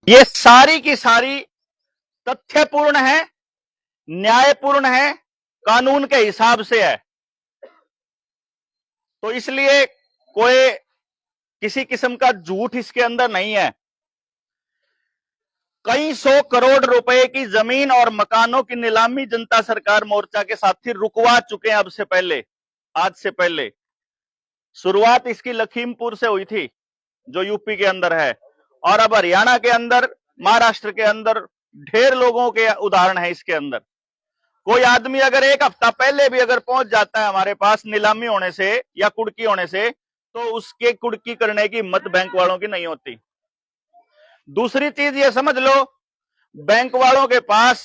ये सारी की सारी तथ्यपूर्ण है, न्यायपूर्ण है, कानून के हिसाब से है। तो इसलिए कोई किसी किस्म का झूठ इसके अंदर नहीं है। कई सौ करोड़ रुपए की जमीन और मकानों की नीलामी जनता सरकार मोर्चा के साथी रुकवा चुके हैं। अब से पहले, आज से पहले शुरुआत इसकी लखीमपुर से हुई थी, जो यूपी के अंदर है, और अब हरियाणा के अंदर, महाराष्ट्र के अंदर ढेर लोगों के उदाहरण है इसके अंदर। कोई आदमी अगर एक हफ्ता पहले भी अगर पहुंच जाता है हमारे पास नीलामी होने से या कुड़की होने से, तो उसके कुड़की करने की हिम्मत बैंक वालों की नहीं होती। दूसरी चीज ये समझ लो, बैंक वालों के पास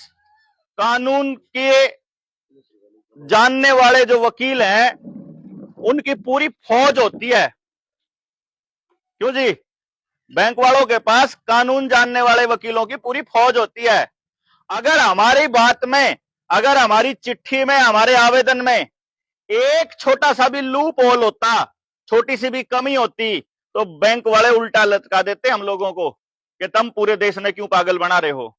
कानून के जानने वाले जो वकील हैं, उनकी पूरी फौज होती है। क्यों जी? बैंक वालों के पास कानून जानने वाले वकीलों की पूरी फौज होती है। अगर हमारी बात में, अगर हमारी चिट्ठी में, हमारे आवेदन में एक छोटा सा भी लूप होल होता, छोटी सी भी कमी होती, तो बैंक वाले उल्टा लटका देते हम लोगों को कि तुम पूरे देश में क्यों पागल बना रहे हो।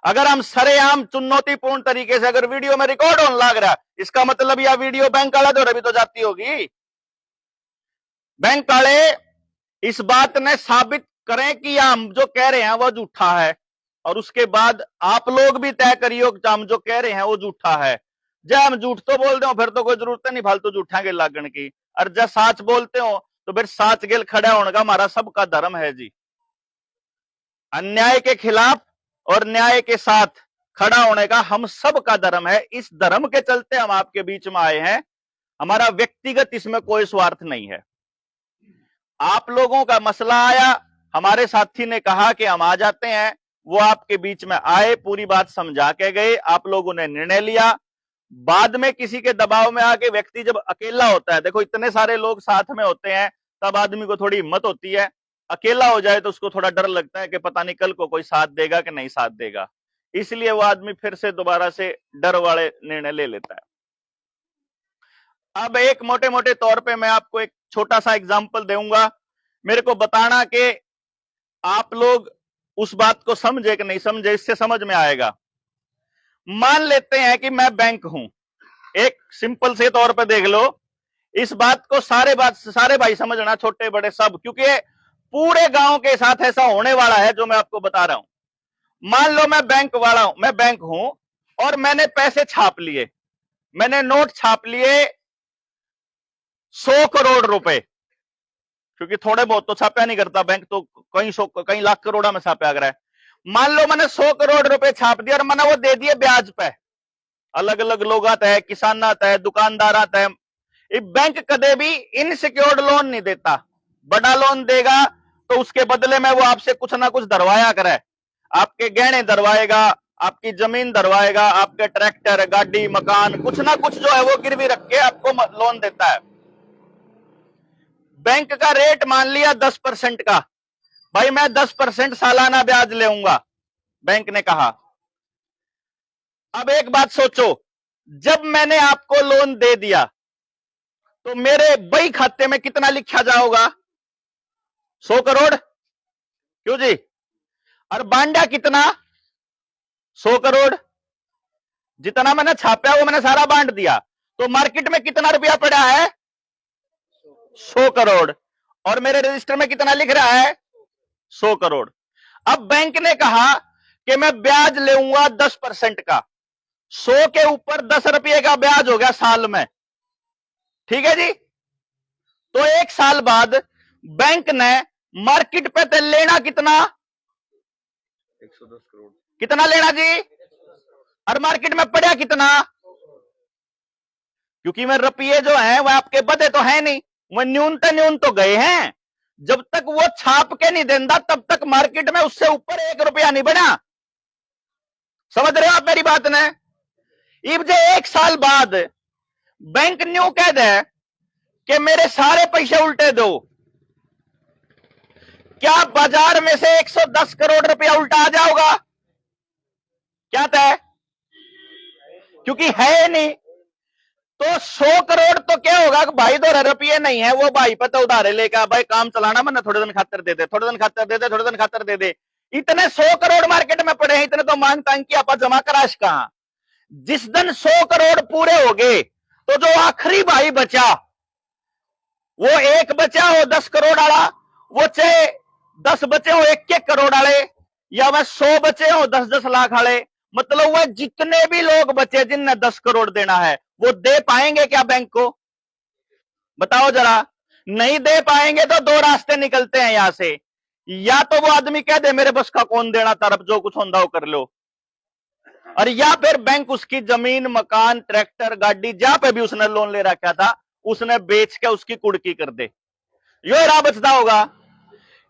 अगर हम सरेआम चुनौतीपूर्ण तरीके से अगर वीडियो में रिकॉर्ड होने लग रहा, इसका मतलब यह वीडियो बैंक वाला तो अभी तो जाती होगी। बैंक वाले इस बात ने साबित करें कि हम जो कह रहे हैं वो झूठा है, और उसके बाद आप लोग भी तय करियो कि हम जो कह रहे हैं वो झूठा है। जब हम झूठ तो बोलते हो फिर तो कोई जरूरत नहीं फालतू झूठा के लागण की, और जब साच बोलते हो तो फिर साच गेल खड़ा होने का हमारा सबका धर्म है जी। अन्याय के खिलाफ और न्याय के साथ खड़ा होने का हम सब का धर्म है। इस धर्म के चलते हम आपके बीच में आए हैं। हमारा व्यक्तिगत इसमें कोई स्वार्थ नहीं है। आप लोगों का मसला आया, हमारे साथी ने कहा कि हम आ जाते हैं, वो आपके बीच में आए, पूरी बात समझा के गए, आप लोगों ने निर्णय लिया। बाद में किसी के दबाव में आके व्यक्ति जब अकेला होता है, देखो इतने सारे लोग साथ में होते हैं तब आदमी को थोड़ी हिम्मत होती है, अकेला हो जाए तो उसको थोड़ा डर लगता है कि पता नहीं कल को कोई साथ देगा कि नहीं साथ देगा, इसलिए वो आदमी फिर से दोबारा से डर वाले निर्णय ले लेता है। अब एक मोटे मोटे तौर पे मैं आपको एक छोटा सा एग्जाम्पल दूंगा, मेरे को बताना कि आप लोग उस बात को समझे कि नहीं समझे, इससे समझ में आएगा। मान लेते हैं कि मैं बैंक हूं, एक सिंपल से तौर पे देख लो, इस बात को सारे भाई समझना, छोटे बड़े सब, क्योंकि पूरे गांव के साथ ऐसा होने वाला है जो मैं आपको बता रहा हूं। मान लो मैं बैंक वाला हूं, मैं बैंक हूं और मैंने पैसे छाप लिए, मैंने नोट छाप लिए 100 करोड़ रुपए, क्योंकि थोड़े बहुत तो छापा नहीं करता बैंक, तो कई लाख करोड़ा में छापा कर रहा है। मान लो मैंने 100 करोड़ रुपए छाप दिया और मैंने वो दे दिए ब्याज पे। अलग अलग लोग आते हैं, किसान आता है, दुकानदार आता है। बैंक कदे भी इनसिक्योर्ड लोन नहीं देता, बड़ा लोन देगा तो उसके बदले में वो आपसे कुछ ना कुछ धरवाया करे, आपके गहने धरवाएगा, आपकी जमीन धरवाएगा, आपके ट्रैक्टर, गाड़ी, मकान, कुछ ना कुछ जो है वो गिरवी रख के आपको लोन देता है। बैंक का रेट मान लिया 10% का, भाई मैं 10% सालाना ब्याज लेऊंगा, बैंक ने कहा। अब एक बात सोचो, जब मैंने आपको लोन दे दिया तो मेरे बही खाते में कितना लिखा जाओगा? 100 करोड़। क्यों जी? और बांडा कितना? 100 करोड़। जितना मैंने छापा वो मैंने सारा बांट दिया, तो मार्केट में कितना रुपया पड़ा है? 100 करोड़। और मेरे रजिस्टर में कितना लिख रहा है? 100 करोड़। अब बैंक ने कहा कि मैं ब्याज लेऊंगा 10% का, 100 के ऊपर 10 रुपये का ब्याज हो गया साल में, ठीक है जी। तो एक साल बाद बैंक ने मार्केट पे तो लेना कितना? 110 करोड़। कितना लेना जी? और मार्केट में पड़ा कितना? क्योंकि मैं रुपये जो है वह आपके बदे तो है नहीं, वह न्यून तो गए हैं। जब तक वो छाप के नहीं देता तब तक मार्केट में उससे ऊपर 1 रुपया नहीं बना। समझ रहे हो आप मेरी बात ने? इब जो एक साल बाद बैंक न्यू कह दे कि मेरे सारे पैसे उल्टे दो, क्या बाजार में से 110 करोड़ रुपया उल्टा आ जाओगा? क्या तय? क्योंकि है नहीं, तो 100 करोड़ तो क्या होगा कि भाई तो रुपये नहीं है, वो भाई पे तो उधारे लेकर भाई काम चलाना, मैंने थोड़े दिन खातर दे दे, थोड़े दिन खातर दे दे, थोड़े दिन खातर दे दे। इतने 100 करोड़ मार्केट में पड़े हैं, इतने तो मांगता है कि आप जमा कराश कहां। जिस दिन 100 करोड़ पूरे हो गए तो जो आखिरी भाई बचा, वो एक बचा हो 10 करोड़ वाला, वो चाहे 10 बचे हो 1-1 करोड़ वाले, या वह 100 बचे हो 10-10 लाख वाले, मतलब वह जितने भी लोग बचे जिनने 10 करोड़ देना है, वो दे पाएंगे क्या बैंक को? बताओ जरा। नहीं दे पाएंगे तो दो रास्ते निकलते हैं यहां से। या तो वो आदमी कह दे मेरे बस का कौन देना, तरफ जो कुछ होता हो कर लो, और या फिर बैंक उसकी जमीन, मकान, ट्रैक्टर, गाड़ी, जहां पे भी उसने लोन ले रखा था, उसने बेच के उसकी कुड़की कर दे। यो राह बचता होगा।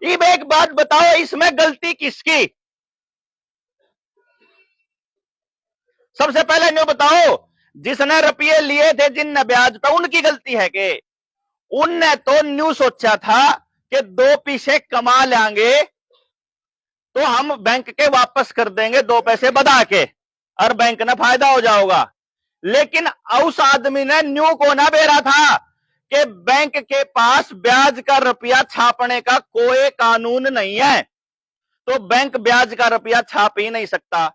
अब एक बात बताओ, इसमें गलती किसकी? सबसे पहले न्यू बताओ, जिसने रुपये लिए थे जिनने ब्याज पे, उनकी गलती है कि उनने तो न्यू सोचा था कि 2 पैसे कमा लेंगे तो हम बैंक के वापस कर देंगे 2 पैसे बढ़ा के, और बैंक ने फायदा हो जाएगा। लेकिन उस आदमी ने न्यू को ना बेरा था कि बैंक के पास ब्याज का रुपया छापने का कोई कानून नहीं है, तो बैंक ब्याज का रुपया छाप ही नहीं सकता।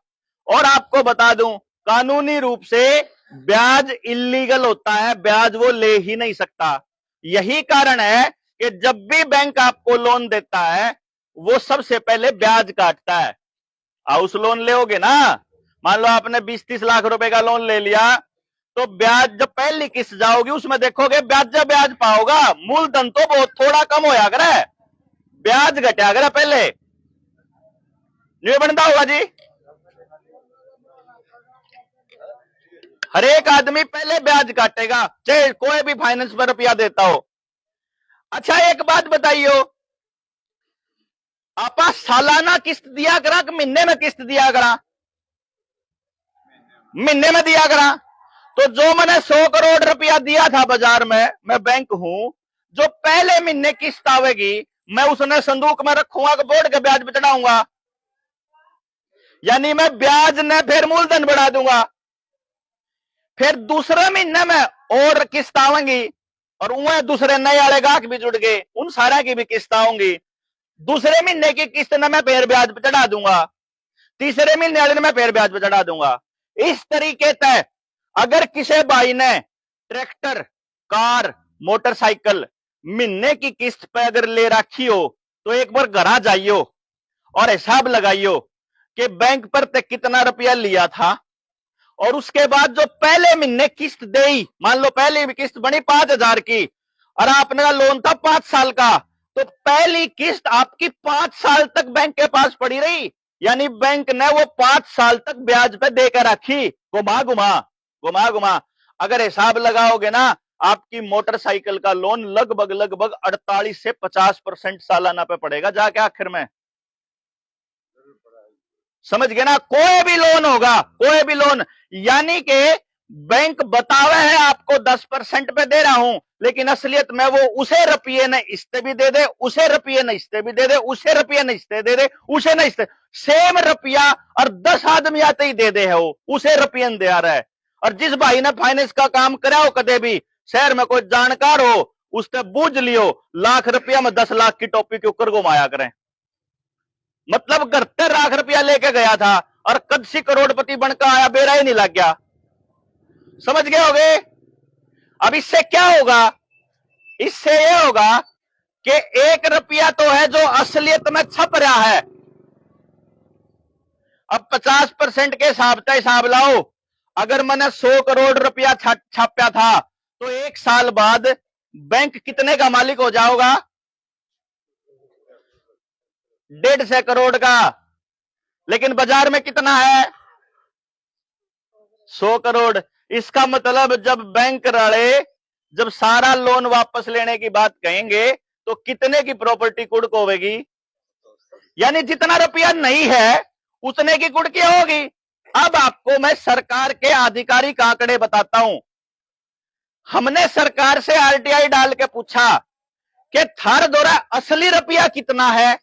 और आपको बता दूं, कानूनी रूप से ब्याज इलीगल होता है, ब्याज वो ले ही नहीं सकता। यही कारण है कि जब भी बैंक आपको लोन देता है, वो सबसे पहले ब्याज काटता है। हाउस लोन लेोगे ना, मान लो आपने 20-30 लाख रुपए का लोन ले लिया, तो ब्याज जब पहली किस्त जाओगी उसमें देखोगे ब्याज पाओगा, मूलधन तो बहुत थोड़ा कम होया करे, ब्याज घटा करे पहले, नहीं बनता होगा जी। हर एक आदमी पहले ब्याज काटेगा, चाहे कोई भी फाइनेंस पर रुपया देता हो। अच्छा एक बात बताइयो, आपा सालाना किस्त दिया करा कि महीने में किस्त दिया करा? महीने में दिया करा। तो जो मैंने 100 करोड़ रुपया दिया था बाजार में, मैं बैंक हूं, जो पहले महीने किस्त आवेगी मैं उसने संदूक में रखूंगा, बोर्ड के ब्याज पे चढ़ाऊंगा, यानी मैं ब्याज ने फिर मूलधन बढ़ा दूंगा। फिर दूसरे महीने में और किस्त आवेंगी, और वह दूसरे नए वाले गाहक भी जुड़ गए, उन सारे की भी किस्त आऊंगी। दूसरे महीने की किस्त ने मैं फिर ब्याज पे चढ़ा दूंगा, तीसरे महीने वाले ने मैं फिर ब्याज पे चढ़ा दूंगा। इस तरीके से अगर किसी भाई ने ट्रैक्टर, कार, मोटरसाइकिल महीने की किस्त पे अगर ले रखी हो, तो एक बार घर आ जाइयो और हिसाब लगाइयो कि बैंक पर ते कितना रुपया लिया था, और उसके बाद जो पहले महीने किस्त देई, मान लो पहली किस्त बनी 5,000 की और आपने लोन था 5 साल का, तो पहली किस्त आपकी 5 साल तक बैंक के पास पड़ी रही, यानी बैंक ने वो 5 साल तक ब्याज पे देकर रखी, घुमा घुमा घुमा घुमा। अगर हिसाब लगाओगे ना, आपकी मोटरसाइकिल का लोन लगभग 48 से 50% सालाना पे पड़ेगा जाके आखिर में। समझ गए ना? कोई भी लोन होगा, कोई भी लोन, यानी कि बैंक बतावे है आपको 10% पे दे रहा हूं, लेकिन असलियत में वो उसे रुपये न इस्ते भी दे दे, उसे रुपये न इस्ते भी दे दे, उसे रुपये न इस्ते दे दे, उसे न इस्ते, सेम रुपया और 10 आदमी आते ही दे दे है, वो उसे रुपये दे आ रहा है। और जिस भाई ने फाइनेंस का काम करा हो, कदे भी शहर में कोई जानकार हो, उसने बूझ लियो लाख रुपया में 10 लाख की टोपी के ऊपर घुमाया करें, मतलब 71 लाख रुपया लेके गया था और कद से करोड़पति बनकर आया, बेरा ही नहीं लग गया। समझ गए होगे? अब इससे क्या होगा? इससे यह होगा कि 1 रुपया तो है जो असलियत में छप रहा है। अब 50% के हिसाब से हिसाब लाओ, अगर मैंने 100 करोड़ रुपया छापा था, तो 1 साल बाद बैंक कितने का मालिक हो जाओगा? 150 करोड़ का। लेकिन बाजार में कितना है? 100 करोड़। इसका मतलब जब बैंक वाले जब सारा लोन वापस लेने की बात कहेंगे, तो कितने की प्रॉपर्टी कुड़क होगी? यानी जितना रुपया नहीं है उतने की कुड़की होगी। अब आपको मैं सरकार के आधिकारिक आंकड़े बताता हूं। हमने सरकार से आरटीआई डाल के पूछा कि थार दौरा असली रुपया कितना है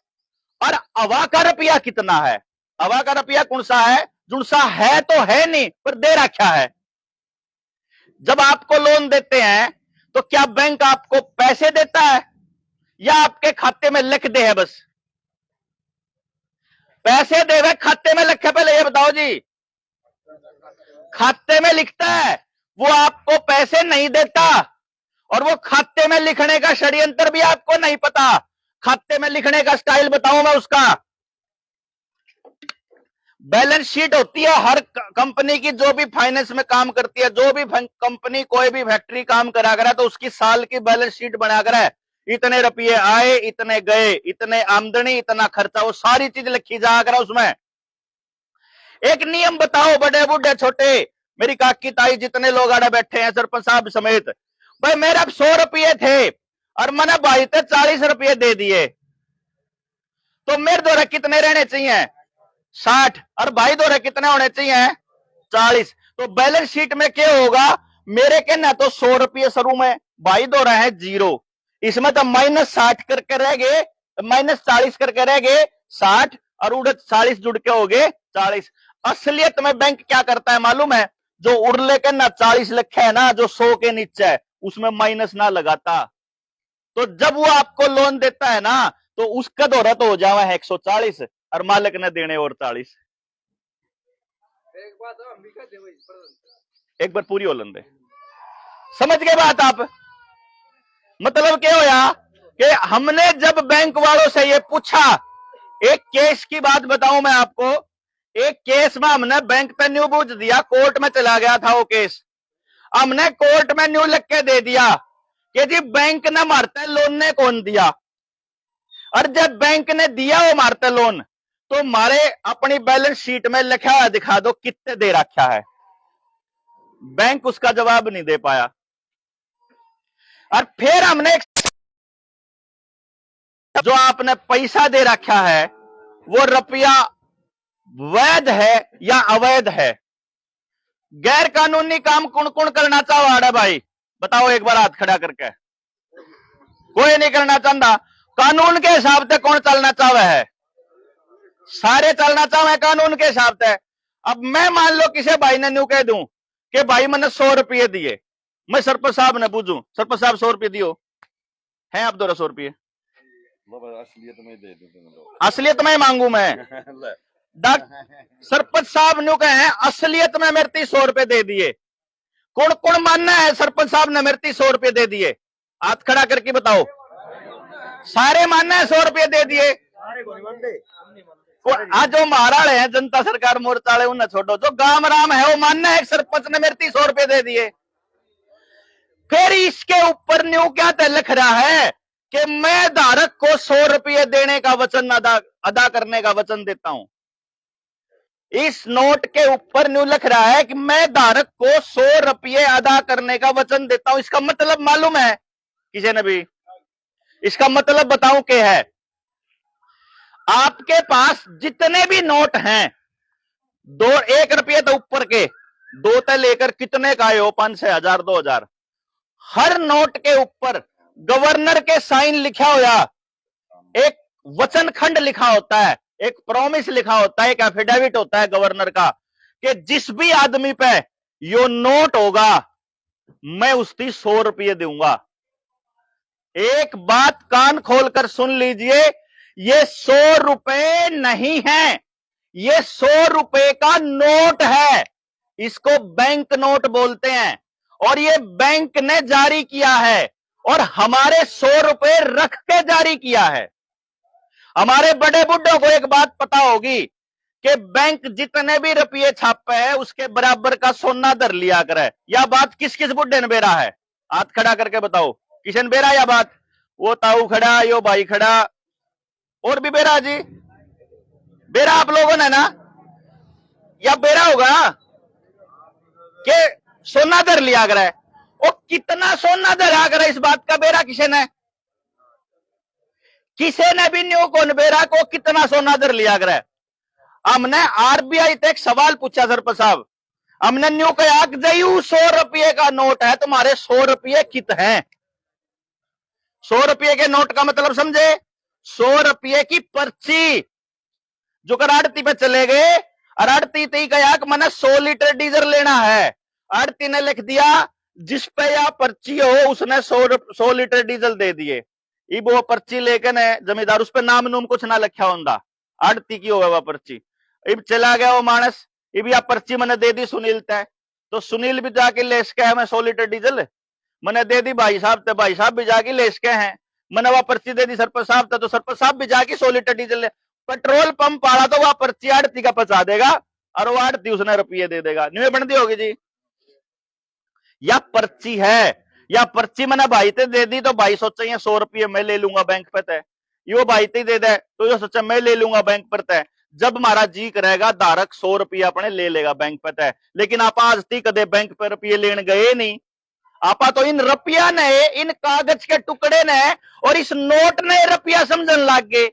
और अवा का रुपया कितना है। अवा का रुपया कौन सा है? जुड़सा है तो है नहीं, पर दे रखा है। जब आपको लोन देते हैं तो क्या बैंक आपको पैसे देता है या आपके खाते में लिख दे है बस? पैसे देवे खाते में लिखे, पहले ये बताओ जी। खाते में लिखता है, वो आपको पैसे नहीं देता, और वो खाते में लिखने का षड्यंत्र भी आपको नहीं पता। खाते में लिखने का स्टाइल बताऊं मैं उसका। बैलेंस शीट होती है हर कंपनी की, जो भी फाइनेंस में काम करती है, जो भी कंपनी कोई भी फैक्ट्री काम करा करे तो उसकी साल की बैलेंस शीट बना करे। इतने रुपये आए, इतने गए, इतने आमदनी, इतना खर्चा, वो सारी चीज लिखी जा करे उसमें। एक नियम बताओ, बड़े बूढ़े छोटे, मेरी काकी ताई जितने लोग आड़े बैठे हैं, सरपंच साहब समेत, भाई मेरे अब 100 रुपये थे और मैंने भाई से 40 रुपये दे दिए, तो मेरे द्वारा कितने रहने चाहिए? 60, और भाई द्वारा कितने होने चाहिए? 40। तो बैलेंस शीट में क्या होगा? मेरे के ना तो 100 रुपये शुरू में, भाई द्वारा है 0, इसमें तो -60 करके रह गए, -40 करके रह गए 60, और उड़े 40 जुड़ के हो गए 40। असलियत में बैंक क्या करता है मालूम है? जो उड़ले के ना 40 लिखे है ना, जो 100 के नीचे है, उसमें माइनस ना लगाता। तो जब वो आपको लोन देता है ना, तो उसका दौरा तो हो जावा है 140, और मालिक ने देने और 40। एक बार पूरी हो लेंदे, समझ गए बात आप? मतलब क्या होया कि हमने जब बैंक वालों से ये पूछा, एक केस की बात बताऊं मैं आपको, एक केस में हमने बैंक पे न्यू बूझ दिया, कोर्ट में चला गया था वो केस, हमने कोर्ट में न्यू लिख के दे दिया कि जी बैंक ने मारते लोन ने कौन दिया, और जब बैंक ने दिया वो मारते लोन, तो मारे अपनी बैलेंस शीट में लिखा है, दिखा दो कितने दे रखा है। बैंक उसका जवाब नहीं दे पाया, और फिर हमने जो आपने पैसा दे रखा है वो रुपया वैध है या अवैध है? गैर कानूनी काम कौन कौन करना चाह रहा है भाई? बताओ एक बार हाथ खड़ा करके। कोई नहीं करना चाहता। कानून के हिसाब से कौन चलना चाहे है? सारे चलना चाहे कानून के हिसाब से। अब मैं मान लो किसी भाई ने न्यू कह दूं कि भाई मैंने 100 रुपये दिए, मैं सरपंच साहब ने पूछूं, सरपंच साहब 100 रुपये दियो है आप दो 100 रुपये? असलियत में दे दूं, असलियत में मांगू मैं। सरपंच साहब ने कहे असलियत में मेरे 100 रुपये दे दिए। कौन कौन मानना है सरपंच साहब ने मेरे 100 रुपये दे दिए? हाथ खड़ा करके बताओ। सारे मानना है 100 रुपये दे दिए। आज जो महाराज है जनता सरकार मोर्चा वाले उन्हें छोड़ो, जो गांव राम है वो मानना है सरपंच ने मेरे 100 रुपये दे दिए। फिर इसके ऊपर न्यू क्या लिख रहा है कि मैं धारक को 100 रुपये देने का वचन अदा करने का वचन देता हूं। इस नोट के ऊपर न्यू लिख रहा है कि मैं धारक को 100 रुपये अदा करने का वचन देता हूं। इसका मतलब मालूम है किसी ने भी? इसका मतलब बताऊं क्या है? आपके पास जितने भी नोट हैं, 1 रुपये तो ऊपर के, 2 से लेकर कितने का हो, 500, 1000, 2000, हर नोट के ऊपर गवर्नर के साइन लिखा होया, एक वचन खंड लिखा होता है, एक प्रॉमिस लिखा होता है, एक एफिडेविट होता है गवर्नर का कि जिस भी आदमी पे यो नोट होगा मैं उसकी 100 रुपये दूंगा। एक बात कान खोलकर सुन लीजिए, ये 100 रुपये नहीं है, ये 100 रुपये का नोट है। इसको बैंक नोट बोलते हैं, और ये बैंक ने जारी किया है, और हमारे 100 रुपये रख के जारी किया है। हमारे बड़े बुड्ढों को एक बात पता होगी कि बैंक जितने भी रुपये छापे है उसके बराबर का सोना धर लिया करे। यह बात किस किस बुड्ढे ने बेरा है? हाथ खड़ा करके बताओ, किशन बेरा यह बात? वो ताऊ खड़ा, यो भाई खड़ा, और भी बेरा जी? बेरा आप लोगों ने ना? या बेरा होगा कि सोना धर लिया करे? और कितना सोना धरा करे, इस बात का बेरा किसी ने? किसी ने भी न्यू कौन बेरा को कितना सोना धर लिया करे? हमने आरबीआई से एक सवाल पूछा सरपंच साहब, हमने न्यू कहा कि जयू 100 रुपये का नोट है, तुम्हारे 100 रुपये कित हैं? 100 रुपये के नोट का मतलब समझे? 100 रुपये की पर्ची। जो कर आड़ती पे चले गए, और आड़ती ही कहा कि मैंने 100 लीटर डीजल लेना है, आड़ती ने लिख दिया जिस पे या पर्ची हो उसने 100 लीटर डीजल दे दिए। वो पर्ची लेकर ने जमींदार, उस पर नाम नूम कुछ ना लिखा होंदा, आड़ती की होगा वह पर्ची। इब चला गया वो मानस, इब या पर्ची मैंने दे दी सुनील तय, तो सुनील भी जाके ले सके है मैं 100 लीटर डीजल, मैंने दे दी भाई साहब तय, भाई साहब भी जाके ले सके हैं, मैंने वह पर्ची दे दी सरपंच साहब तय, तो सरपंच साहब भी जाके 100 लीटर डीजल ले। पेट्रोल पंप वाला तो वह पर्ची आड़ती का पचा देगा और वो आड़ती उसने रुपये दे देगा, नहीं बनती होगी जी। या पर्ची है, या पर्ची मैंने भाई ते दे दी, तो भाई सोचा 100 रुपये मैं ले लूंगा बैंक पे तय, यो भाई ते दे दे तो यो सोचा मैं ले लूंगा बैंक पर तय। जब हमारा जी करेगा धारक 100 रुपये अपने ले लेगा बैंक पे तय, लेकिन आप आज तक कदे बैंक पे रुपये लेने गए नहीं। आपा तो इन रुपया ने, इन कागज के टुकड़े ने और इस नोट ने रुपया समझने लग गए।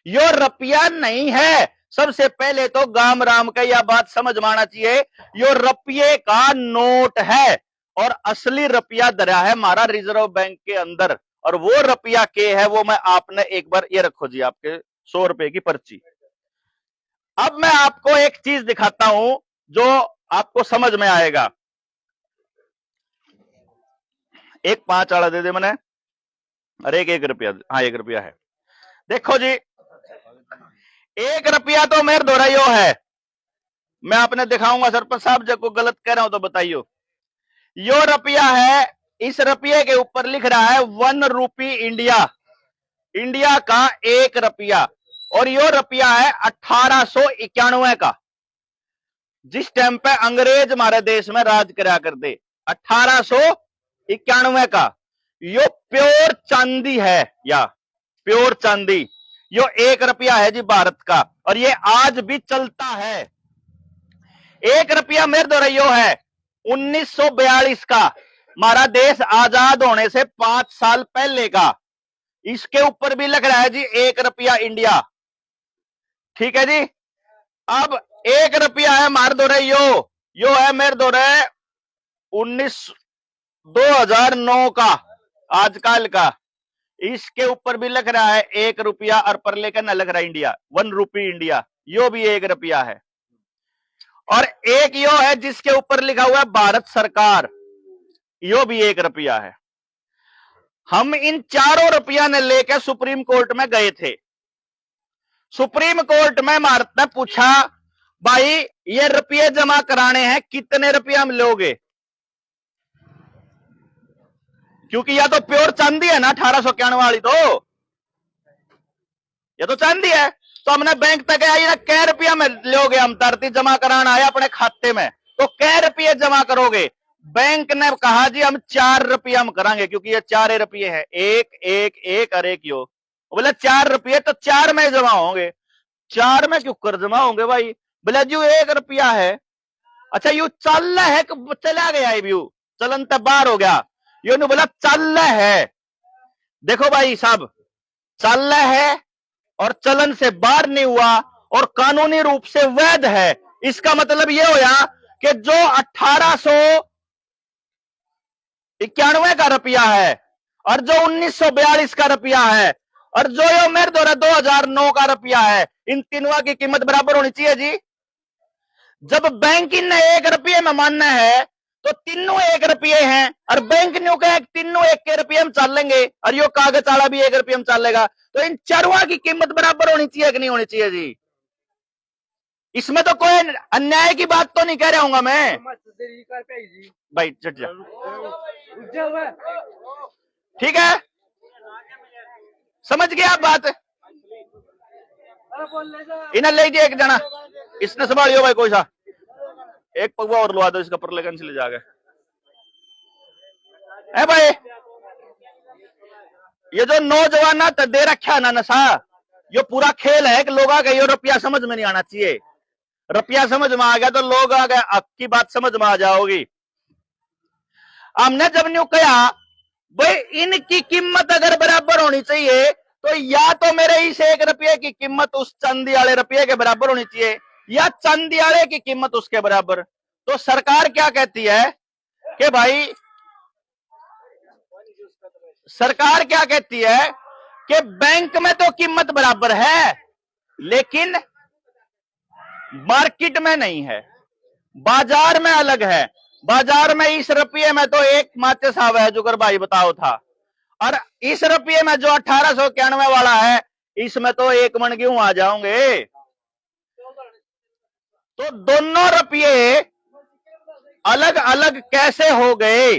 यो रुपया नहीं है। सबसे पहले तो गाम राम का यह बात समझ में आना चाहिए, यो रुपये का नोट है और असली रुपया धरा है हमारा रिजर्व बैंक के अंदर, और वो रुपया के है वो मैं आपने एक बार ये रखो जी, आपके 100 रुपए की पर्ची। अब मैं आपको एक चीज दिखाता हूं जो आपको समझ में आएगा। एक 5 वाला दे दे मैंने, अरे एक रुपया, हाँ 1 रुपया है। देखो जी 1 रुपया तो मेरे दोहराइयो है, मैं आपने दिखाऊंगा सरपंच साहब, जब को गलत कह रहा हूं तो बताइयो। यो रुपया है, इस रुपये के ऊपर लिख रहा है 1 रूपी इंडिया, इंडिया का 1 रुपया, और यो रुपया है 1891 का, जिस टाइम पे अंग्रेज हमारे देश में राज करा करते, 1891 का। यो प्योर चांदी है, या प्योर चांदी, यो 1 रुपया है जी भारत का, और ये आज भी चलता है। 1 रुपया मेरे दोहराइयो है 1942 का, हमारा देश आजाद होने से 5 साल पहले का। इसके ऊपर भी लग रहा है जी 1 रुपया इंडिया, ठीक है जी। अब 1 रुपया है मार दोहराइयो, यो है मेरे दोहरे 2009 का, आजकल का। इसके ऊपर भी लग रहा है 1 रुपया, और पर लेकर न लग रहा है इंडिया, 1 रूपी इंडिया, यो भी 1 रुपया है। और एक यो है जिसके ऊपर लिखा हुआ है भारत सरकार, यो भी 1 रुपया है। हम इन 4 रुपया ने लेकर सुप्रीम कोर्ट में गए थे। सुप्रीम कोर्ट में भारत ने पूछा, भाई ये रुपये जमा कराने हैं, कितने रुपया हम लोगे? क्योंकि या तो प्योर चांदी है ना 1891 वाली, तो ये तो चांदी है, तो हमने बैंक तक आई ना, कै रुपया में लोगे? हम तरती जमा कराना आया अपने खाते में, तो कै रुपये जमा करोगे? बैंक ने कहा जी हम 4 रुपया हम करांगे, क्योंकि ये 4 रुपये है, 1 1 1 और 1 यो, बोले 4 रुपये, तो 4 में जमा होंगे। 4 में क्यों कर जमा होंगे भाई? बोले जी 1 रुपया है। अच्छा यू चल है कि चला गया है? यू चलन तब बाहर हो गया, यो ने बोला चल है। देखो भाई साहब, चल है और चलन से बाहर नहीं हुआ और कानूनी रूप से वैध है। इसका मतलब यह होया कि जो 1891 का रुपया है और जो 1942 का रुपया है और जो यो मेरे द्वारा 2009 का रुपया है, इन तीनों की कीमत बराबर होनी चाहिए जी। जब बैंक ने 1 रुपये में मानना है तो तीनों 1 रुपये हैं, और बैंक ने कहा तीनों 1 रुपये में चल लेंगे, और यो कागज वाला भी 1 रुपये में चलेगा, तो इन चारों की कीमत बराबर होनी चाहिए कि नहीं होनी चाहिए जी? इसमें तो कोई अन्याय की बात तो नहीं कह रहा हूंगा मैं भाई, चट जा, ठीक है, समझ गया आप बात? इन्हें ले एक जना, इसने संभालियो भाई, कोई सा एक पगवा और लुआ दो इसका, पर लेकर ले जाके है भाई। ये जो नौजवान दे रखा ना नशा, ये पूरा खेल है कि लोग आ गए, ये रुपया समझ में नहीं आना चाहिए। रुपया समझ में आ गया तो लोग आ गए, आपकी बात समझ में आ जाओगी। हमने जब न्यू कहा भाई इनकी कीमत अगर बराबर होनी चाहिए, तो या तो मेरे इस 1 रुपये की कीमत उस चांदी वाले रुपये के बराबर होनी चाहिए, या चांदी वाले की कीमत उसके बराबर। तो सरकार क्या कहती है कि भाई, सरकार क्या कहती है कि बैंक में तो कीमत बराबर है, लेकिन मार्केट में नहीं है, बाजार में अलग है। बाजार में इस रुपये में तो एक माचे साहब है, जुगर भाई बताओ था, और इस रुपये में जो 1891 वाला है, इसमें तो 1 मन गेहूं आ जाओगे। तो दोनों रुपये अलग अलग कैसे हो गए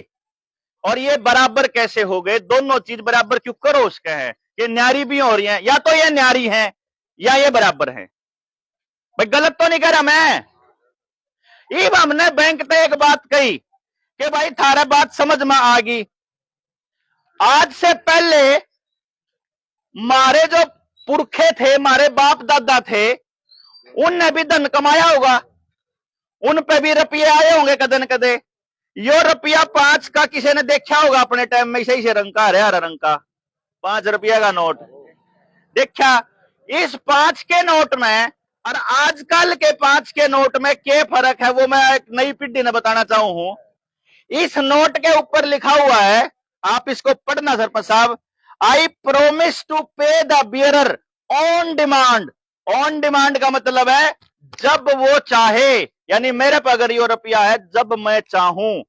और ये बराबर कैसे हो गए? दोनों चीज बराबर क्यों करो उसके हैं, ये न्यारी भी हो रही है, या तो ये न्यारी है या ये बराबर है। भाई गलत तो नहीं कह रहा मैं। इब हमने बैंक पे एक बात कही कि भाई थारा बात समझ में आ गई, आज से पहले मारे जो पुरखे थे, मारे बाप दादा थे, उनने भी धन कमाया होगा, उन पे भी रुपये आए होंगे कदे न कदे। यो रुपया 5 का किसी ने देखा होगा अपने टाइम में, सही से रंग का, हरा रंग का 5 रुपया का नोट देखा। इस 5 के नोट में और आजकल के 5 के नोट में क्या फर्क है, वो मैं एक नई पीढ़ी ने बताना चाहूं हूं। इस नोट के ऊपर लिखा हुआ है, आप इसको पढ़ना सरपंच साहब, आई प्रोमिस टू पे the bearer on demand. On demand का मतलब है जब वो चाहे, यानी मेरे पर अगर ये रुपया है, जब मैं चाहूं,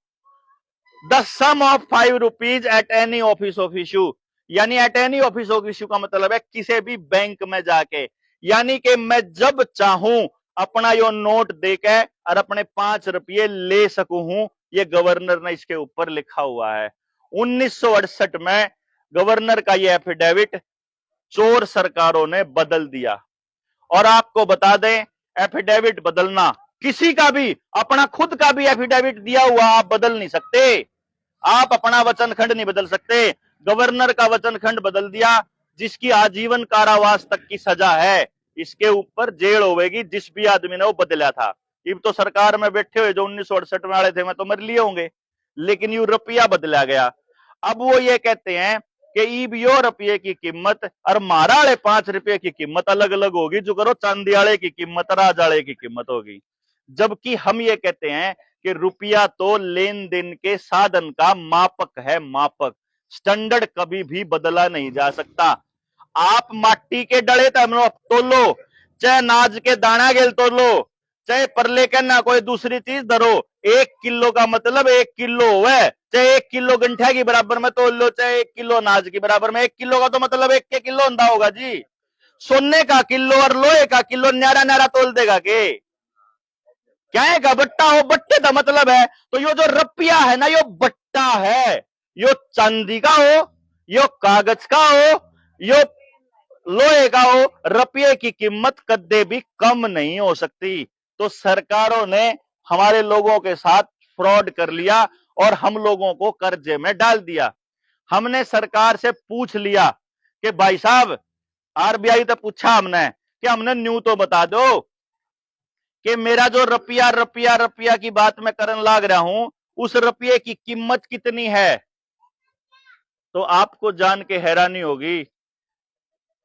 the sum of 5 rupees at any office of issue. यानी at any office of issue का मतलब है किसी भी बैंक में जाके, यानी कि मैं जब चाहूं अपना यो नोट देके और अपने 5 रुपये ले सकूं। ये गवर्नर ने इसके ऊपर लिखा हुआ है। 1968 में गवर्नर का ये एफिडेविट चोर सरकारों ने बदल दिया। और आपको बता दें, एफिडेविट बदलना, किसी का भी अपना खुद का भी एफिडेविट दिया हुआ आप बदल नहीं सकते, आप अपना वचन खंड नहीं बदल सकते। गवर्नर का वचन खंड बदल दिया, जिसकी आजीवन कारावास तक की सजा है, इसके ऊपर जेल होगी जिस भी आदमी ने वो बदला था। अब तो सरकार में बैठे हुए जो 1968 में वाले थे, मैं तो मर लिए होंगे, लेकिन यू रुपया बदला गया। अब वो ये कहते हैं कि ईब यो रुपये की कीमत और मारा वाले 5 रुपये की कीमत अलग अलग होगी, जो करो चांदी वाले की कीमत राज वाले की कीमत होगी। जबकि हम ये कहते हैं कि रुपया तो लेन देन के साधन का मापक है, मापक, स्टैंडर्ड कभी भी बदला नहीं जा सकता। आप माटी के डले तोलो, चाहे नाज के दाना गेल तोलो, चाहे परले के ना कोई दूसरी चीज धरो, 1 किलो का मतलब 1 किलो है, चाहे 1 किलो गंठा की बराबर में तोल लो, चाहे 1 किलो नाज की बराबर में। 1 किलो का तो मतलब 1 के किलो होता होगा जी। सोने का किलो और लोहे का किलो न्यारा न्यारा तोल देगा के? क्या है का बट्टा हो, बट्टे का मतलब है। तो यो जो रुपया है ना, यो बट्टा है, यो चांदी का हो, यो कागज का हो, यो लोहे का हो, रुपये की कीमत कदे भी कम नहीं हो सकती। तो सरकारों ने हमारे लोगों के साथ फ्रॉड कर लिया और हम लोगों को कर्जे में डाल दिया। हमने सरकार से पूछ लिया कि भाई साहब, आरबीआई तो पूछा हमने कि हमने न्यू तो बता दो कि मेरा जो रुपया रुपया रुपया की बात मैं करने लाग रहा हूं, उस रुपये की कीमत कितनी है। तो आपको जान के हैरानी होगी,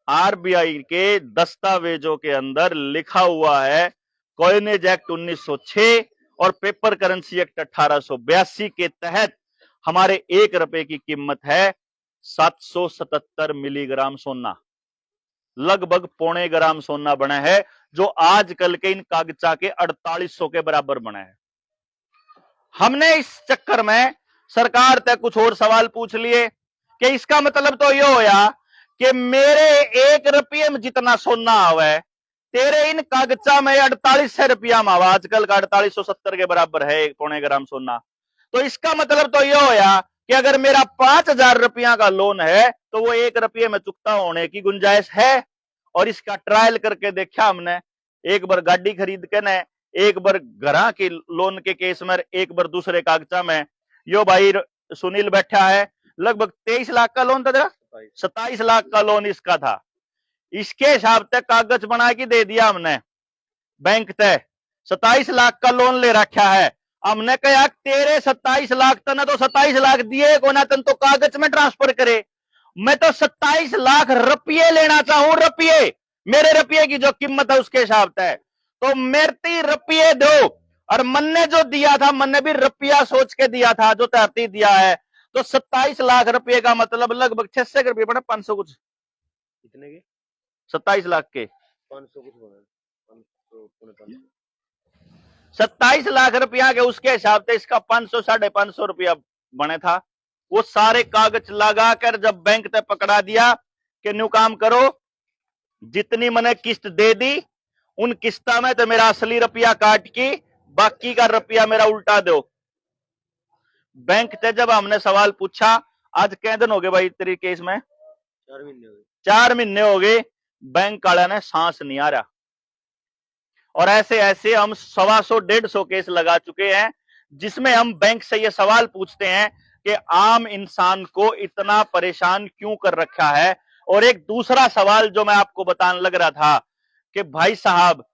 आरबीआई के दस्तावेजों के अंदर लिखा हुआ है, कॉइनेज एक्ट 1906 और पेपर करेंसी एक्ट 1882 के तहत हमारे 1 रुपए की कीमत है 777 मिलीग्राम सोना, लगभग 0.25 ग्राम सोना बना है, जो आजकल के इन कागजा के 4800 के बराबर बना है। हमने इस चक्कर में सरकार तक कुछ और सवाल पूछ लिए कि इसका मतलब तो ये होया कि मेरे 1 रुपये में जितना सोना आवा है, तेरे इन कागजा में 4800 रुपया में आवा, आजकल का 4870 के बराबर है 1.25 ग्राम सोना। तो इसका मतलब तो ये होया कि अगर मेरा 5000 रुपया का लोन है तो वो 1 रुपये में चुकता होने की गुंजाइश है। और इसका ट्रायल करके देखा हमने, एक बार गाड़ी खरीद के ने, एक बार घरा के लोन के केस में, एक बार दूसरे कागजा में। यो भाई सुनील बैठा है, लगभग 23 लाख का लोन था तेरा, 27 लाख का लोन इसका था। इसके हिसाब से कागज बना के दे दिया हमने बैंक तय, 27 लाख का लोन ले रखा है। हमने कहा तेरे 27 लाख तना तो 27 लाख दिए को ना, तन तो कागज में ट्रांसफर करे, मैं तो 27 लाख रुपये लेना चाहूं, रुपये, मेरे रुपये की जो कीमत है उसके हिसाब से। तो मेरे रुपये दो, और मन ने जो दिया था, मन ने भी रुपया सोच के दिया था, जो तरती दिया है। तो 27 लाख रुपये का मतलब लगभग 600 रुपये बने, 500 कुछ, कितने के 27 लाख के 500 कुछ बने, 27 लाख रुपया के उसके हिसाब से इसका 500 550 रुपया बने था। वो सारे कागज लगाकर जब बैंक तक पकड़ा दिया कि न्यू काम करो, जितनी मैंने किस्त दे दी उन किस्ता में तो मेरा असली रुपया काट की बाकी का रुपया मेरा उल्टा दो। बैंक से जब हमने सवाल पूछा, आज कै दिन हो गए भाई तेरी केस में? 4 महीने हो गए। 4 महीने हो गए, बैंक वाला ने सांस नहीं आ रहा। और ऐसे ऐसे हम 125-150 केस लगा चुके हैं जिसमें हम बैंक से ये सवाल पूछते हैं कि आम इंसान को इतना परेशान क्यों कर रखा है। और एक दूसरा सवाल जो मैं आपको बताने लग रहा था कि भाई साहब,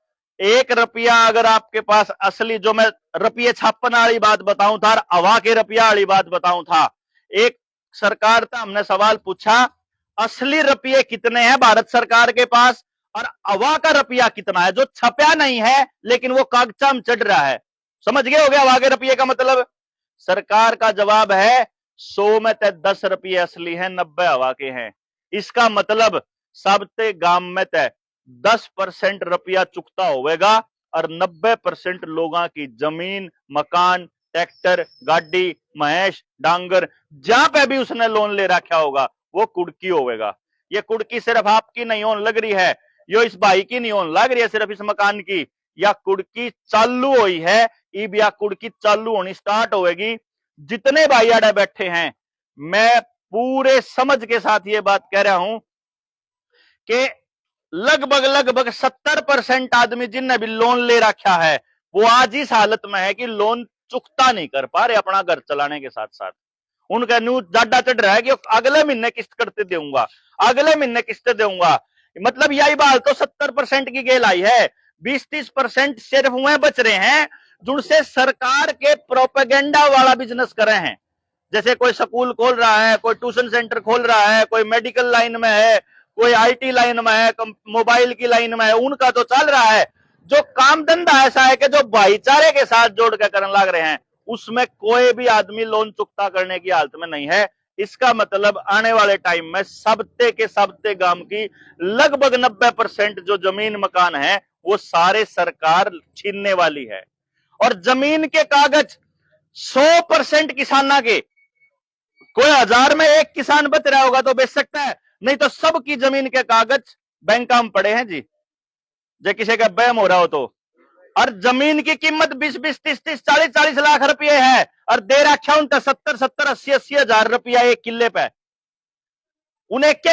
1 रुपया अगर आपके पास असली, जो मैं रुपये छापने वाली बात बताऊं था और हवा के रुपया वाली बात बताऊं था, एक सरकार था, हमने सवाल पूछा असली रुपये कितने हैं भारत सरकार के पास और हवा का रुपया कितना है जो छपया नहीं है लेकिन वो कागजा में चढ़ रहा है। समझ गए हो गया हवा के रुपये का मतलब? सरकार का जवाब है 100 में ते 10 रुपये असली हैं, 90 हवा के हैं। इसका मतलब सबते गांव में ते 10% रुपया चुकता होगा और 90% लोगों की जमीन, मकान, ट्रैक्टर, गाड़ी, महेश, डांगर, जहां पे भी उसने लोन ले रखा होगा वो कुड़की होगा। ये कुड़की सिर्फ आपकी नहीं होने लग रही है, यो इस भाई की नहीं होने लग रही है सिर्फ इस मकान की, या कुड़की चालू हुई है, इब या कुड़की चालू होनी स्टार्ट होगी। जितने भाई आड़े बैठे हैं, मैं पूरे समझ के साथ ये बात कह रहा हूं कि लगभग 70% आदमी जिनने भी लोन ले रखा है वो आज इस हालत में है कि लोन चुकता नहीं कर पा रहे अपना घर चलाने के साथ साथ। उनका न्यूज ज्यादा चढ़ रहा है कि अगले महीने किस्त करते दूंगा, अगले महीने किस्त दूंगा। मतलब यही बात तो 70% की गेल आई है, 20-30% सिर्फ वह बच रहे हैं जिनसे सरकार के प्रोपेगेंडा वाला बिजनेस कर रहे हैं। जैसे कोई स्कूल खोल रहा है, कोई ट्यूशन सेंटर खोल रहा है, कोई मेडिकल लाइन में है, कोई आईटी लाइन में है, मोबाइल की लाइन में है, उनका तो चल रहा है। जो काम धंधा ऐसा है कि जो भाईचारे के साथ जोड़ कर करने लग रहे हैं, उसमें कोई भी आदमी लोन चुकता करने की हालत में नहीं है। इसका मतलब आने वाले टाइम में सबते के सबते गांव की लगभग 90% जो जमीन मकान है वो सारे सरकार छीनने वाली है। और जमीन के कागज 100% किसाना के, कोई 1000 में एक किसान बच रहा होगा तो बेच सकता है, नहीं तो सबकी जमीन के कागज बैंक में पड़े हैं जी, जो किसी का बैम हो रहा हो तो। और जमीन की कीमत 20-20, 30-30, 40-40 लाख रुपए है और दे रखा उनका 70-70, 80-80 हजार रुपया एक किले पे। उन एक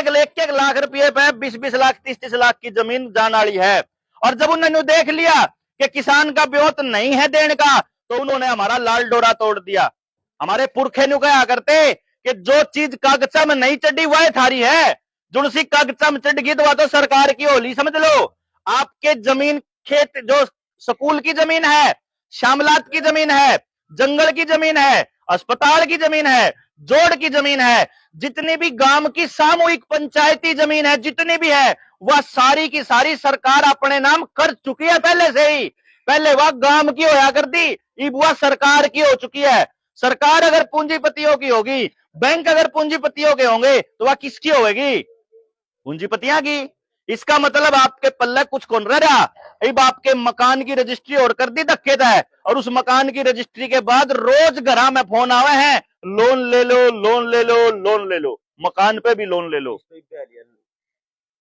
लाख रुपए पे 20-20 लाख, 30-30 लाख की जमीन जान वाली है। और जब उन्होंने देख लिया कि किसान का ब्योत नहीं है देने का, तो उन्होंने हमारा लाल डोरा तोड़ दिया। हमारे पुरखे नु कहा करते कि जो चीज कागजा में नहीं चढ़ी वह थारी है, जुड़सी कागजा में चढ़ गई तो वह तो सरकार की होली समझ लो। आपके जमीन, खेत, जो स्कूल की जमीन है, श्यामलात की जमीन है, जंगल की जमीन है, अस्पताल की जमीन है, जोड़ की जमीन है, जितनी भी गांव की सामूहिक पंचायती जमीन है, जितनी भी है, वह सारी की सारी सरकार अपने नाम कर चुकी है पहले से ही। पहले वह गांव की होया करती, अब वह सरकार की हो चुकी है। सरकार अगर पूंजीपतियों की होगी, बैंक अगर पूंजीपतियों के होंगे, तो वह किसकी होगी? पूंजीपतियां की। इसका मतलब आपके पल्ले कुछ कौन रह रहा। अब आपके मकान की रजिस्ट्री और कर दी धक्के है, और उस मकान की रजिस्ट्री के बाद रोज घर में फोन आवे हैं, लोन ले लो, लोन ले लो, लोन ले लो, मकान पे भी लोन ले लो।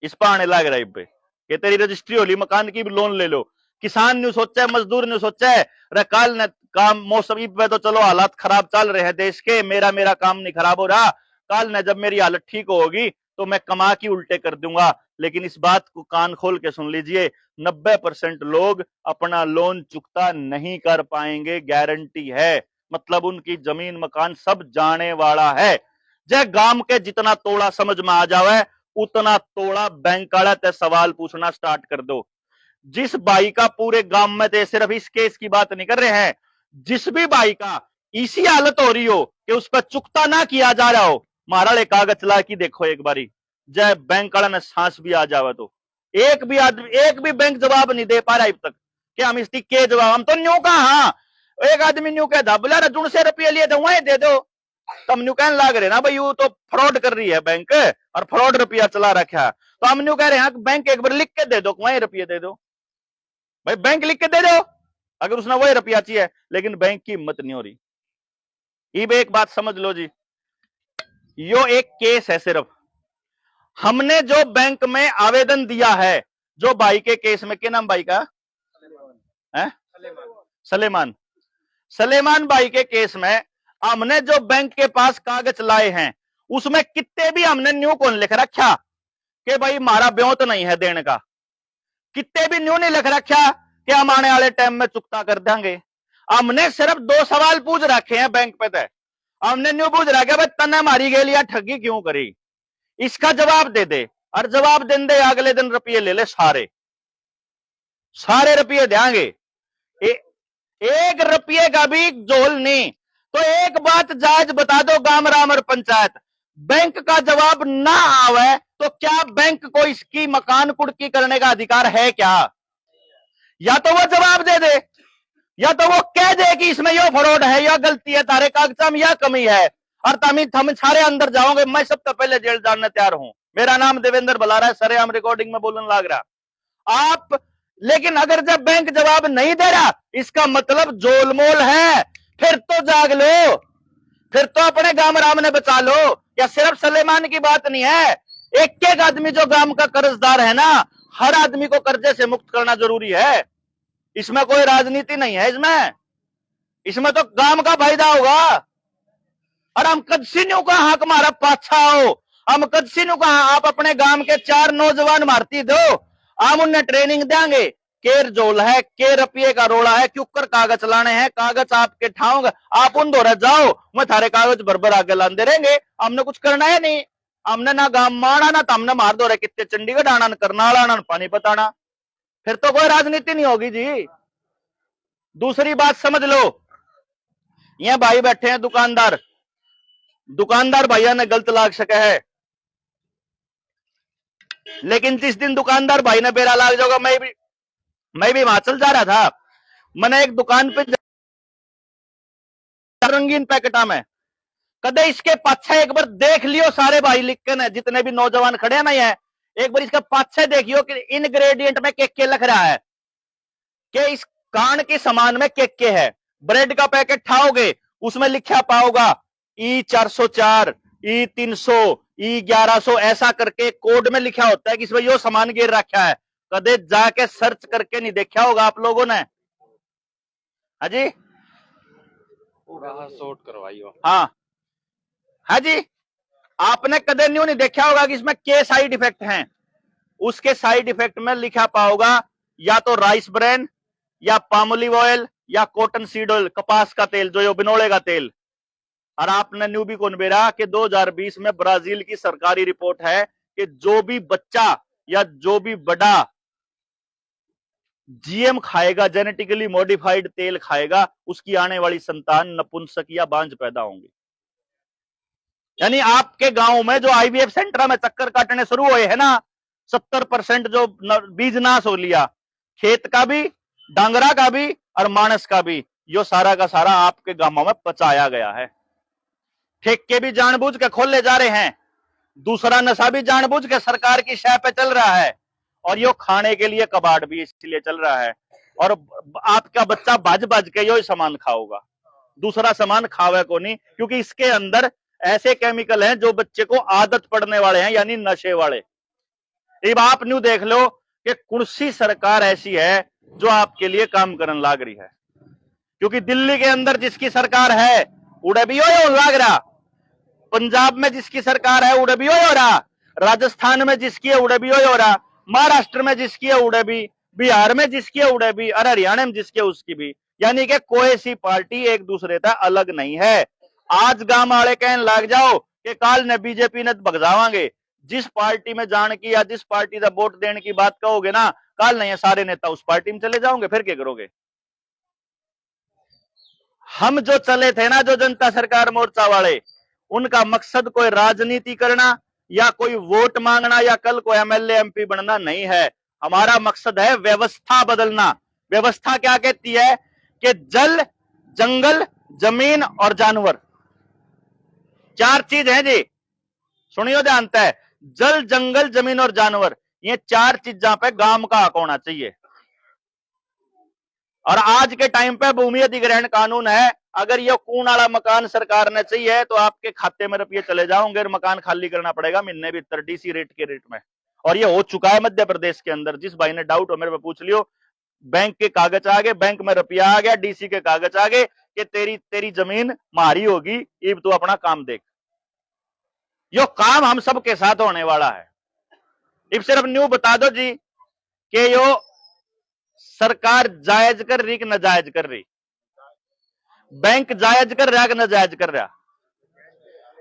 इस पर आने लग रहा है कि तेरी रजिस्ट्री होली, मकान की भी लोन ले लो। किसान ने सोचा है, मजदूर ने सोचा है, रे काल ने काम मौसम पे तो चलो हालात खराब चल रहे हैं देश के, मेरा काम नहीं खराब हो रहा, काल ने जब मेरी हालत ठीक होगी तो मैं कमा की उल्टे कर दूंगा। लेकिन इस बात को कान खोल के सुन लीजिए, 90% लोग अपना लोन चुकता नहीं कर पाएंगे, गारंटी है। मतलब उनकी जमीन मकान सब जाने वाला है। जय गांव के जितना तोड़ा समझ में आ जावे उतना तोड़ा बैंक वाला ते सवाल पूछना स्टार्ट कर दो। जिस भाई का पूरे गांव में ते सिर्फ इस केस की बात नहीं कर रहे हैं, जिस भी भाई का इसी हालत हो रही हो कि उस पर चुकता ना किया जा रहा हो, महाराज कागज ला की देखो एक बारी, जय बैंक वाला ने सांस भी आ जावे तो एक भी बैंक जवाब नहीं दे पा रहा अब तक कि हम इसकी के जवाब। हम तो न्यू का, हाँ एक आदमी न्यू कहता बोला जुड़ से रुपये लिए थे वहीं दे दो, तब न्यू कहने लग रहे ना भाई वो तो फ्रॉड कर रही है बैंक और फ्रॉड रुपया चला रखा है, तो हम न्यू कह रहे हैं बैंक एक बार लिख के दे दो, वहीं रुपये दे दो भाई, बैंक लिख के दे दो अगर उसने वही रुपया चाहिए, लेकिन बैंक की हिम्मत नहीं हो रही। एक बात समझ लो जी, यो एक केस है सिर्फ, हमने जो बैंक में आवेदन दिया है, जो भाई के केस में, क्या नाम भाई का है? सलेमान। सलेमान भाई के केस में हमने जो बैंक के पास कागज लाए हैं, उसमें कितने भी हमने न्यू कौन लिख रखा कि भाई हमारा ब्योत नहीं है देने का, कितने भी न्यू नहीं लिख रखा कि हम आने वाले टाइम में चुकता कर देंगे। हमने सिर्फ 2 सवाल पूछ रखे हैं बैंक पे तय, हमने न्यू पूछ रखा भाई तने मारी गई या ठगी क्यों करी, इसका जवाब दे दे। और जवाब देने दे अगले दिन रुपये ले ले, सारे रुपये देंगे, 1 रुपये का भी जोल नहीं। तो एक बात जायज बता दो गांव राम और पंचायत, बैंक का जवाब ना आवे तो क्या बैंक को इसकी मकान कुर्की करने का अधिकार है क्या? या तो वो जवाब दे दे, या तो वो कह दे कि इसमें यो फ्रॉड है, या गलती है, तारे कागजात में या कमी है, और हम सारे अंदर जाओगे। मैं सबसे पहले जेल जाने तैयार हूं। मेरा नाम देवेंद्र बलारा है, सरे हम रिकॉर्डिंग में बोलने लग रहा आप। लेकिन अगर जब बैंक जवाब नहीं दे रहा, इसका मतलब जोलमोल है, फिर तो जाग लो, फिर तो अपने गांव राम ने बचा लो। या सिर्फ सलेमान की बात नहीं है, एक एक आदमी जो गांव का कर्जदार है ना, हर आदमी को कर्जे से मुक्त करना जरूरी है। इसमें कोई राजनीति नहीं है, इसमें तो गांव का फायदा होगा। और हम कदसिन्यों का हक मारा पाछा हो, हम कदसिन्यों का आप अपने गांव के 4 नौजवान मारती दो, हम उन्हें ट्रेनिंग देंगे, केर जोल है, के रुपये का रोड़ा है, क्यों कर कागज लाने हैं, कागज आपके ठाऊंगा, आप उन दौरे जाओ, मैं थारे कागज भर आगे लाते रहेंगे। हमने कुछ करना है नहीं, हमने ना गांव माना ना, तो हमने मार दो रहे कितने चंडीगढ़ आना, करनाल आना, पानीपत आना, फिर तो कोई राजनीति नहीं होगी जी। दूसरी बात समझ लो, ये भाई बैठे हैं दुकानदार भैया ने गलत लाग सके है, लेकिन जिस दिन दुकानदार भाई ने बेरा लाग जाएगा, मैं भी हिमाचल जा रहा था, मैंने एक दुकान पे रंगीन पैकेटा में, कदे इसके पाछे एक बार देख लियो सारे भाई लिख के ना, जितने भी नौजवान खड़े हैं ना, ये एक बार इसके पाछे देखियो कि इनग्रेडिएंट में के लिख रहा है, कि इस कान के सामान में के है। ब्रेड का पैकेट खाओगे, उसमें लिखा पाओगा E404, E300, E1100, ऐसा करके कोड में लिखा होता है कि इसमें यो सामान गिर रखा है। कदे जाके सर्च करके नहीं देखा होगा आप लोगों ने? हाँ जी, शॉर्ट करवाइयो। हाँ जी, आपने कदे न्यू नहीं देखा होगा कि इसमें के साइड इफेक्ट हैं। उसके साइड इफेक्ट में लिखा पाओगा या तो राइस ब्रेन, या पाम ऑलिव ऑयल, या कॉटन सीड ऑयल, कपास का तेल, जो बिनोले का तेल। और आपने न्यू भी कौन बेरा कि 2020 में ब्राजील की सरकारी रिपोर्ट है कि जो भी बच्चा या जो भी बड़ा जीएम खाएगा, जेनेटिकली मॉडिफाइड तेल खाएगा, उसकी आने वाली संतान नपुंसक या बांझ पैदा होंगी। यानी आपके गांव में जो आईवीएफ सेंटर में चक्कर काटने शुरू हुए हैं ना, 70% जो बीज नाश हो लिया, खेत का भी, डांगरा का भी और मानस का भी, यो सारा का सारा आपके गांवों में पचाया गया है। ठेके भी जानबूझ के खोले जा रहे हैं, दूसरा नशा भी जानबूझ के सरकार की शय पे चल रहा है, और यो खाने के लिए कबाड़ भी इसलिए चल रहा है। और आपका बच्चा भज भज के यो सामान खाओगा, दूसरा सामान खावे को नहीं, क्योंकि इसके अंदर ऐसे केमिकल हैं जो बच्चे को आदत पड़ने वाले हैं, यानी नशे वाले। अब आप न्यू देख लो कि कौन सी सरकार ऐसी है जो आपके लिए काम करने लाग रही है। क्योंकि दिल्ली के अंदर जिसकी सरकार है उड़े भी हो लाग रहा, पंजाब में जिसकी सरकार है उड़े भी हो रहा, राजस्थान में जिसकी है उड़े भी हो रहा, महाराष्ट्र में जिसकी है उड़े भी, बिहार में जिसकी है उड़े भी, और हरियाणा में जिसकी है उसकी भी। यानी कि कोई सी पार्टी एक दूसरे से अलग नहीं है। आज गांव वाले कहने लग जाओ कि काल ने बीजेपी ने भगजावांगे, जिस पार्टी में जाने की या जिस पार्टी का वोट देने की बात कहोगे ना, काल नहीं सारे नेता उस पार्टी में चले जाओगे, फिर क्या करोगे? हम जो चले थे ना, जो जनता सरकार मोर्चा वाले, उनका मकसद कोई राजनीति करना या कोई वोट मांगना या कल को एमएलए एमपी बनना नहीं है। हमारा मकसद है व्यवस्था बदलना। व्यवस्था क्या कहती है कि जल, जंगल, जमीन और जानवर, 4 चीज है जी, सुनियो ध्यान से, जल, जंगल, जमीन और जानवर, ये 4 चीजा पे गांव का हक होना चाहिए। और आज के टाइम पे भूमि अधिग्रहण कानून है, अगर ये कून वाला मकान सरकार ने चाहिए तो आपके खाते में रुपये चले जाओगे, मकान खाली करना पड़ेगा महीने भीतर डीसी रेट के रेट में। और ये हो चुका है मध्य प्रदेश के अंदर। जिस भाई ने डाउट हो मेरे पे पूछ लियो, बैंक के कागज आ गए, बैंक में रुपया आ गया, डीसी के कागज आ गए कि तेरी जमीन मारी होगी, इब तू अपना काम देख। यो काम हम सबके साथ होने वाला है। इब सिर्फ न्यू बता दो जी कि यो सरकार जायज कर रही कि नाजायज कर रही। बैंक जायज कर रहा कि नाजायज कर रहा?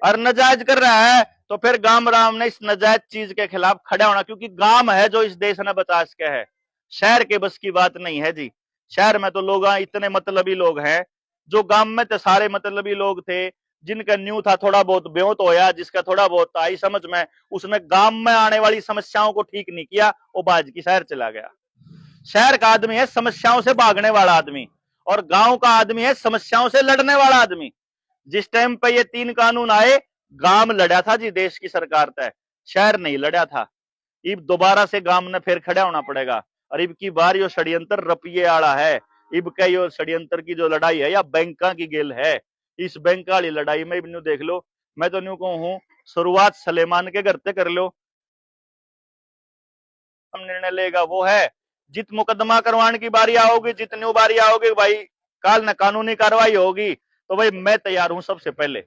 और नाजायज कर रहा है तो फिर गांव राम ने इस नाजायज चीज के खिलाफ खड़ा होना, क्योंकि गांव है जो इस देश ने बचा सके है। शहर के बस की बात नहीं है जी। शहर में तो लोग इतने मतलबी लोग हैं, जो गांव में तो सारे मतलबी लोग थे, जिनका न्यू था थोड़ा बहुत ब्योत होया, जिसका थोड़ा बहुत आई समझ में, उसने गांव में आने वाली समस्याओं को ठीक नहीं किया, वो बाज की शहर चला गया। शहर का आदमी है समस्याओं से भागने वाला आदमी, और गांव का आदमी है समस्याओं से लड़ने वाला आदमी। जिस टाइम पे ये 3 कानून आए, गांव लड़ा था जी देश की सरकार तय, शहर नहीं लड़ा था। इब दोबारा से गांव ने फिर खड़ा होना पड़ेगा। और इब की बार यो षड्यंत्र रपिये आला है। इब का यो षड्यंत्र की जो लड़ाई है या बैंका की गेल है, इस बैंक वाली लड़ाई में इब न्यू देख लो। मैं तो न्यू कहूं शुरुआत सलेमान के घर से कर लो। निर्णय लेगा वो है, जित मुकदमा करवाने की बारी आओगी, जितनी बारी आओगी भाई काल न कानूनी कार्रवाई होगी, तो भाई मैं तैयार हूं। सबसे पहले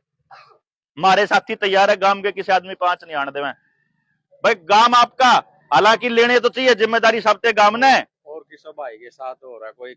हमारे साथी तैयार है, गांव के किसी आदमी 5 नहीं आने देवे भाई। गांव आपका, हालांकि लेने तो चाहिए जिम्मेदारी सबते गांव ने, और की सब भाई के साथ हो रहा है कोई